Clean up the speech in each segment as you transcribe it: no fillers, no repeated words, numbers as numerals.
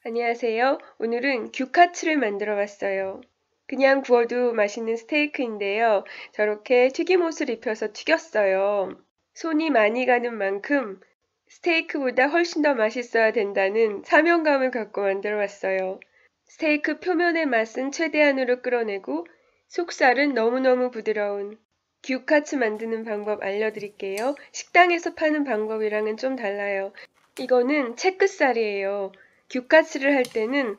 안녕하세요. 오늘은 규카츠를 만들어 봤어요. 그냥 구워도 맛있는 스테이크인데요. 저렇게 튀김옷을 입혀서 튀겼어요. 손이 많이 가는 만큼 스테이크보다 훨씬 더 맛있어야 된다는 사명감을 갖고 만들어 봤어요. 스테이크 표면의 맛은 최대한으로 끌어내고 속살은 너무너무 부드러운 규카츠 만드는 방법 알려드릴게요. 식당에서 파는 방법이랑은 좀 달라요. 이거는 체크살이에요. 규카츠를 할 때는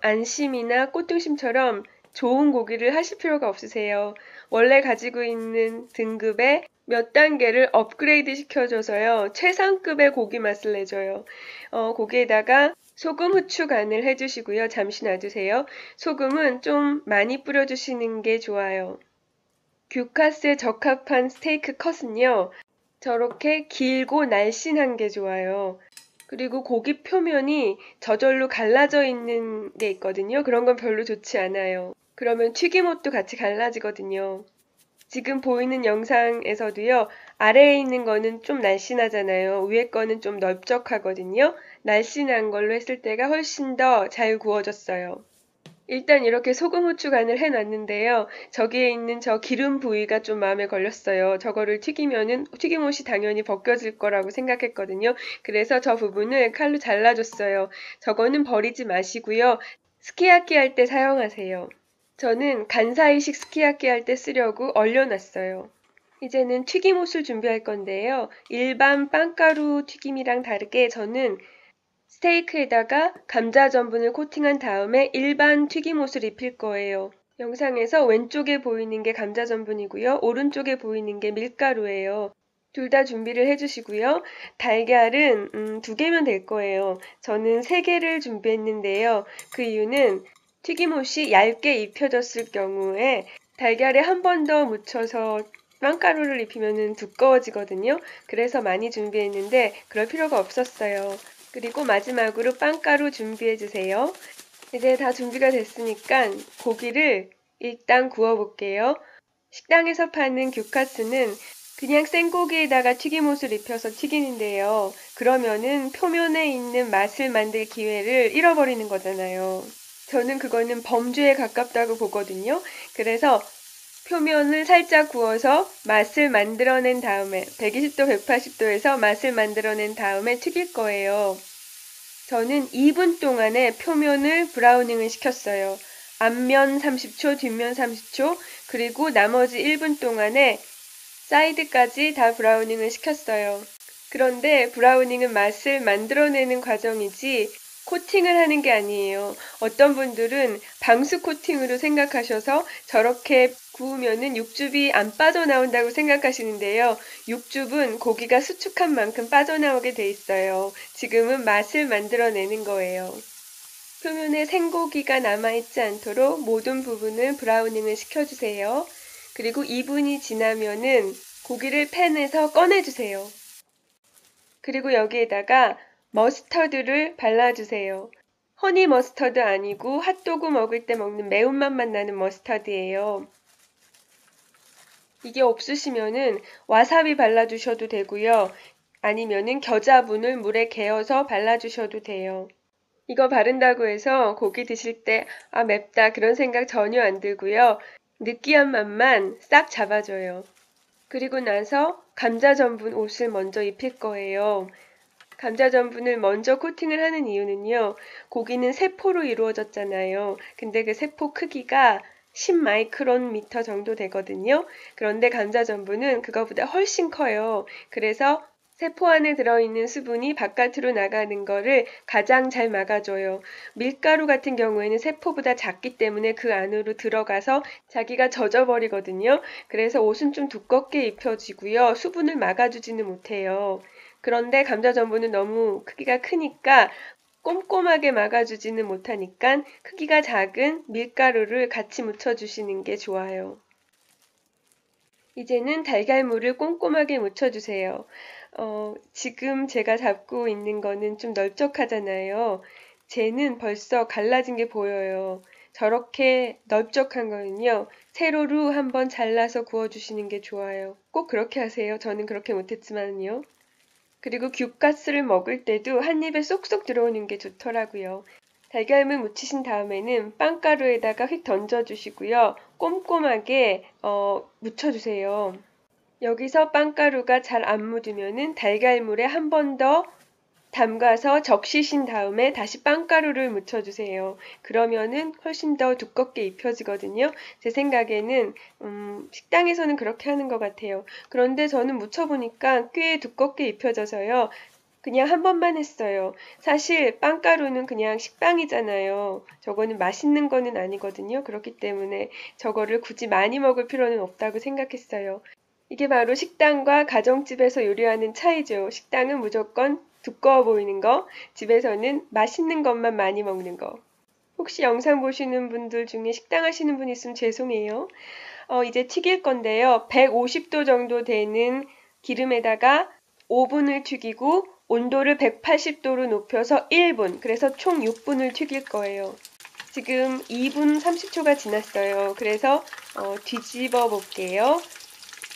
안심이나 꽃등심처럼 좋은 고기를 하실 필요가 없으세요. 원래 가지고 있는 등급의 몇 단계를 업그레이드 시켜줘서요. 최상급의 고기 맛을 내줘요. 고기에다가 소금, 후추 간을 해주시고요. 잠시 놔두세요. 소금은 좀 많이 뿌려주시는 게 좋아요. 규카스에 적합한 스테이크 컷은요. 저렇게 길고 날씬한 게 좋아요. 그리고 고기 표면이 저절로 갈라져 있는 게 있거든요. 그런 건 별로 좋지 않아요. 그러면 튀김옷도 같이 갈라지거든요. 지금 보이는 영상에서도요. 아래에 있는 거는 좀 날씬하잖아요. 위에 거는 좀 넓적하거든요. 날씬한 걸로 했을 때가 훨씬 더 잘 구워졌어요. 일단 이렇게 소금 후추 간을 해놨는데요. 저기에 있는 저 기름 부위가 좀 마음에 걸렸어요. 저거를 튀기면은 튀김옷이 당연히 벗겨질 거라고 생각했거든요. 그래서 저 부분을 칼로 잘라줬어요. 저거는 버리지 마시고요. 스키야키 할 때 사용하세요. 저는 간사이식 스키야키 할 때 쓰려고 얼려놨어요. 이제는 튀김옷을 준비할 건데요. 일반 빵가루 튀김이랑 다르게 저는 스테이크에다가 감자 전분을 코팅한 다음에 일반 튀김옷을 입힐 거예요. 영상에서 왼쪽에 보이는 게 감자 전분이고요. 오른쪽에 보이는 게 밀가루예요. 둘 다 준비를 해주시고요. 달걀은 2개면 될 거예요. 저는 3개를 준비했는데요. 그 이유는 튀김옷이 얇게 입혀졌을 경우에 달걀에 한 번 더 묻혀서 빵가루를 입히면 두꺼워지거든요. 그래서 많이 준비했는데 그럴 필요가 없었어요. 그리고 마지막으로 빵가루 준비해 주세요. 이제 다 준비가 됐으니까 고기를 일단 구워 볼게요. 식당에서 파는 규카스는 그냥 생고기에다가 튀김옷을 입혀서 튀기는데요. 그러면은 표면에 있는 맛을 만들 기회를 잃어버리는 거잖아요. 저는 그거는 범죄에 가깝다고 보거든요. 그래서 표면을 살짝 구워서 맛을 만들어낸 다음에 120도, 180도에서 맛을 만들어낸 다음에 튀길 거예요. 저는 2분 동안에 표면을 브라우닝을 시켰어요. 앞면 30초, 뒷면 30초, 그리고 나머지 1분 동안에 사이드까지 다 브라우닝을 시켰어요. 그런데 브라우닝은 맛을 만들어내는 과정이지 코팅을 하는 게 아니에요. 어떤 분들은 방수 코팅으로 생각하셔서 저렇게 구우면은 육즙이 안 빠져나온다고 생각하시는데요. 육즙은 고기가 수축한 만큼 빠져나오게 돼 있어요. 지금은 맛을 만들어내는 거예요. 표면에 생고기가 남아있지 않도록 모든 부분을 브라우닝을 시켜주세요. 그리고 2분이 지나면은 고기를 팬에서 꺼내주세요. 그리고 여기에다가 머스터드를 발라주세요. 허니 머스터드 아니고 핫도그 먹을 때 먹는 매운맛만 나는 머스터드예요. 이게 없으시면은 와사비 발라주셔도 되고요. 아니면은 겨자분을 물에 개어서 발라주셔도 돼요. 이거 바른다고 해서 고기 드실 때 맵다 그런 생각 전혀 안 들고요. 느끼한 맛만 싹 잡아줘요. 그리고 나서 감자 전분 옷을 먼저 입힐 거예요. 감자 전분을 먼저 코팅을 하는 이유는요. 고기는 세포로 이루어졌잖아요. 근데 그 세포 크기가 10마이크론 미터 정도 되거든요. 그런데 감자 전분은 그거보다 훨씬 커요. 그래서 세포 안에 들어있는 수분이 바깥으로 나가는 거를 가장 잘 막아줘요. 밀가루 같은 경우에는 세포보다 작기 때문에 그 안으로 들어가서 자기가 젖어버리거든요. 그래서 옷은 좀 두껍게 입혀지고요. 수분을 막아주지는 못해요. 그런데 감자 전분은 너무 크기가 크니까 꼼꼼하게 막아주지는 못하니까 크기가 작은 밀가루를 같이 묻혀주시는 게 좋아요. 이제는 달걀물을 꼼꼼하게 묻혀주세요. 지금 제가 잡고 있는 거는 좀 넓적하잖아요. 쟤는 벌써 갈라진 게 보여요. 저렇게 넓적한 거는요. 세로로 한번 잘라서 구워주시는 게 좋아요. 꼭 그렇게 하세요. 저는 그렇게 못했지만요. 그리고 규가스를 먹을 때도 한 입에 쏙쏙 들어오는 게 좋더라고요. 달걀물 묻히신 다음에는 빵가루에다가 휙 던져주시고요. 꼼꼼하게 묻혀주세요. 여기서 빵가루가 잘 안 묻으면은 달걀물에 한 번 더 담가서 적시신 다음에 다시 빵가루를 묻혀주세요. 그러면은 훨씬 더 두껍게 입혀지거든요. 제 생각에는 식당에서는 그렇게 하는 것 같아요. 그런데 저는 묻혀보니까 꽤 두껍게 입혀져서요. 그냥 한 번만 했어요. 사실 빵가루는 그냥 식빵이잖아요. 저거는 맛있는 거는 아니거든요. 그렇기 때문에 저거를 굳이 많이 먹을 필요는 없다고 생각했어요. 이게 바로 식당과 가정집에서 요리하는 차이죠. 식당은 무조건 두꺼워 보이는 거, 집에서는 맛있는 것만 많이 먹는 거. 혹시 영상 보시는 분들 중에 식당 하시는 분 있으면 죄송해요. 이제 튀길 건데요. 150도 정도 되는 기름에다가 오븐을 튀기고 온도를 180도로 높여서 1분, 그래서 총 6분을 튀길 거예요. 지금 2분 30초가 지났어요. 그래서 뒤집어 볼게요.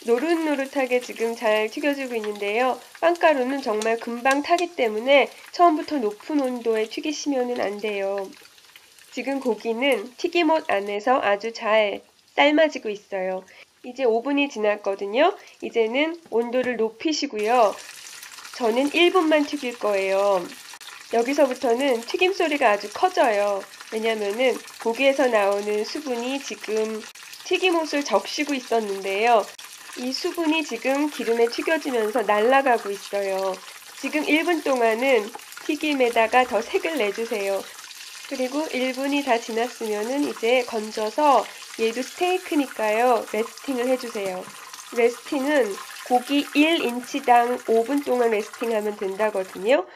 노릇노릇하게 지금 잘 튀겨지고 있는데요. 빵가루는 정말 금방 타기 때문에 처음부터 높은 온도에 튀기시면 안 돼요. 지금 고기는 튀김옷 안에서 아주 잘 삶아지고 있어요. 이제 5분이 지났거든요. 이제는 온도를 높이시고요. 저는 1분만 튀길 거예요. 여기서부터는 튀김 소리가 아주 커져요. 왜냐면은 고기에서 나오는 수분이 지금 튀김옷을 적시고 있었는데요. 이 수분이 지금 기름에 튀겨지면서 날아가고 있어요. 지금 1분 동안은 튀김에다가 더 색을 내주세요. 그리고 1분이 다 지났으면은 이제 건져서 얘도 스테이크니까요. 레스팅을 해주세요. 레스팅은 고기 1인치당 5분 동안 레스팅하면 된다거든요.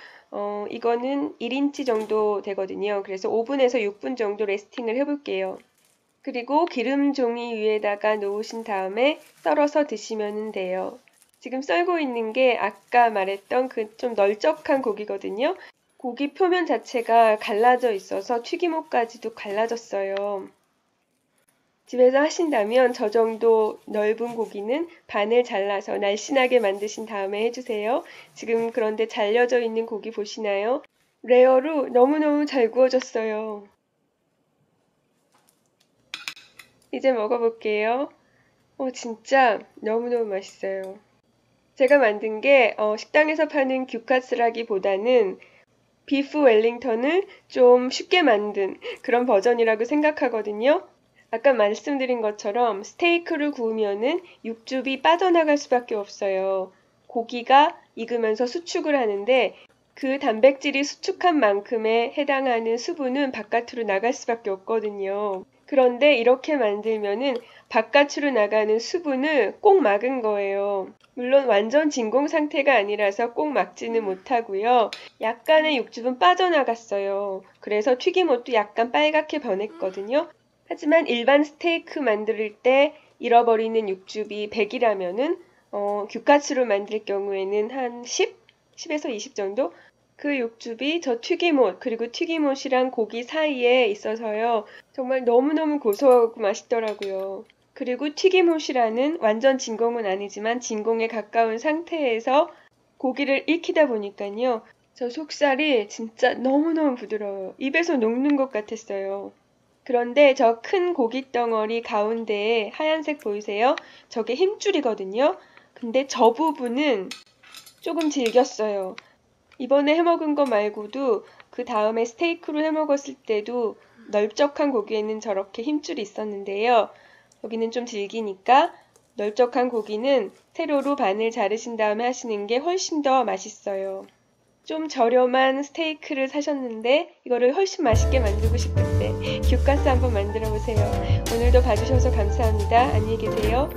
이거는 1인치 정도 되거든요. 그래서 5분에서 6분 정도 레스팅을 해볼게요. 그리고 기름 종이 위에다가 놓으신 다음에 썰어서 드시면 돼요. 지금 썰고 있는 게 아까 말했던 그 좀 널쩍한 고기거든요. 고기 표면 자체가 갈라져 있어서 튀김옷까지도 갈라졌어요. 집에서 하신다면 저 정도 넓은 고기는 반을 잘라서 날씬하게 만드신 다음에 해주세요. 지금 그런데 잘려져 있는 고기 보시나요? 레어로 너무너무 잘 구워졌어요. 이제 먹어볼게요. 진짜 너무너무 맛있어요. 제가 만든 게 식당에서 파는 규카스라기보다는 비프 웰링턴을 좀 쉽게 만든 그런 버전이라고 생각하거든요. 아까 말씀드린 것처럼 스테이크를 구우면은 육즙이 빠져나갈 수밖에 없어요. 고기가 익으면서 수축을 하는데 그 단백질이 수축한 만큼에 해당하는 수분은 바깥으로 나갈 수밖에 없거든요. 그런데 이렇게 만들면은 바깥으로 나가는 수분을 꼭 막은 거예요. 물론 완전 진공 상태가 아니라서 꼭 막지는 못하고요. 약간의 육즙은 빠져나갔어요. 그래서 튀김옷도 약간 빨갛게 변했거든요. 하지만 일반 스테이크 만들 때 잃어버리는 육즙이 100이라면은 규카츠로 만들 경우에는 한 10에서 20 정도? 그 육즙이 저 튀김옷 그리고 튀김옷이랑 고기 사이에 있어서요. 정말 너무너무 고소하고 맛있더라고요. 그리고 튀김옷이라는 완전 진공은 아니지만 진공에 가까운 상태에서 고기를 익히다 보니까요. 저 속살이 진짜 너무너무 부드러워요. 입에서 녹는 것 같았어요. 그런데 저 큰 고기 덩어리 가운데에 하얀색 보이세요? 저게 힘줄이거든요. 근데 저 부분은 조금 질겼어요. 이번에 해먹은 거 말고도 그 다음에 스테이크로 해먹었을 때도 넓적한 고기에는 저렇게 힘줄이 있었는데요. 여기는 좀 질기니까 넓적한 고기는 세로로 반을 자르신 다음에 하시는 게 훨씬 더 맛있어요. 좀 저렴한 스테이크를 사셨는데 이거를 훨씬 맛있게 만들고 싶을 때 규카스 한번 만들어 보세요. 오늘도 봐주셔서 감사합니다. 안녕히 계세요.